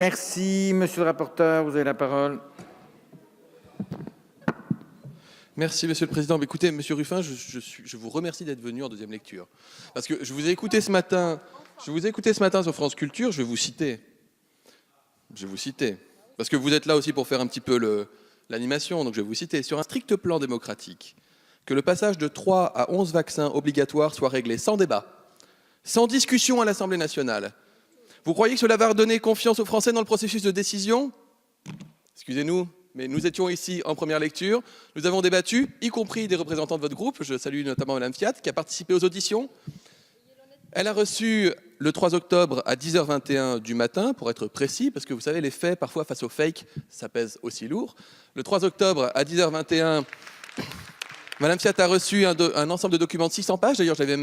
Merci, monsieur le rapporteur, vous avez la parole. Merci, Monsieur le Président. Écoutez, Monsieur Ruffin, je vous remercie d'être venu en deuxième lecture. Parce que je vous ai écouté ce matin sur France Culture, je vais vous citer. Parce que vous êtes là aussi pour faire un petit peu l'animation, donc je vais vous citer. Sur un strict plan démocratique, que le passage de 3 à 11 vaccins obligatoires soit réglé sans débat, sans discussion à l'Assemblée nationale. Vous croyez que cela va redonner confiance aux Français dans le processus de décision? Excusez-nous, mais nous étions ici en première lecture, nous avons débattu, y compris des représentants de votre groupe, je salue notamment Mme Fiat, qui a participé aux auditions. Elle a reçu le 3 octobre à 10h21 du matin, pour être précis, parce que vous savez, les faits, parfois face aux fakes, ça pèse aussi lourd. Le 3 octobre à 10h21, Mme Fiat a reçu un ensemble de documents de 600 pages. D'ailleurs, j'avais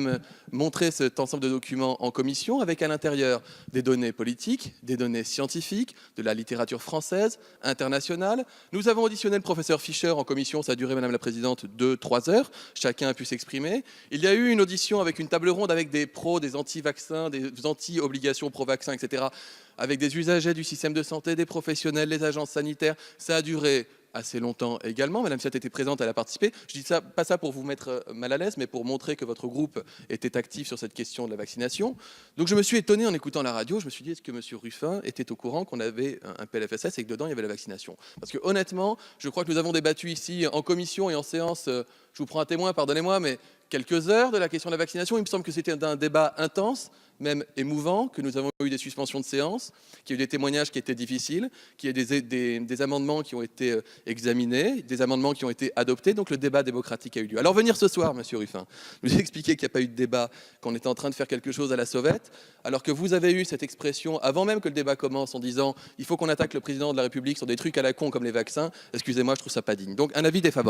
montré cet ensemble de documents en commission, avec à l'intérieur des données politiques, des données scientifiques, de la littérature française, internationale. Nous avons auditionné le professeur Fischer en commission. Ça a duré, Madame la Présidente, 2-3 heures. Chacun a pu s'exprimer. Il y a eu une audition avec une table ronde avec des pros, des anti-vaccins, des anti-obligations pro-vaccins, etc., avec des usagers du système de santé, des professionnels, les agences sanitaires. Ça a duré assez longtemps également. Madame Fiat était présente, elle a participé. Je dis ça, pas ça pour vous mettre mal à l'aise, mais pour montrer que votre groupe était actif sur cette question de la vaccination. Donc je me suis étonné en écoutant la radio, je me suis dit, est-ce que M. Ruffin était au courant qu'on avait un PLFSS et que dedans il y avait la vaccination? Parce que honnêtement, je crois que nous avons débattu ici en commission et en séance, je vous prends un témoin, pardonnez-moi, mais quelques heures de la question de la vaccination. Il me semble que c'était un débat intense, même émouvant, que nous avons eu des suspensions de séance, qu'il y a eu des témoignages qui étaient difficiles, qu'il y a des amendements qui ont été examinés, des amendements qui ont été adoptés, donc le débat démocratique a eu lieu. Alors venir ce soir, Monsieur Ruffin, nous expliquer qu'il n'y a pas eu de débat, qu'on était en train de faire quelque chose à la sauvette, alors que vous avez eu cette expression avant même que le débat commence en disant il faut qu'on attaque le président de la République sur des trucs à la con comme les vaccins, excusez-moi, je trouve ça pas digne. Donc un avis défavorable.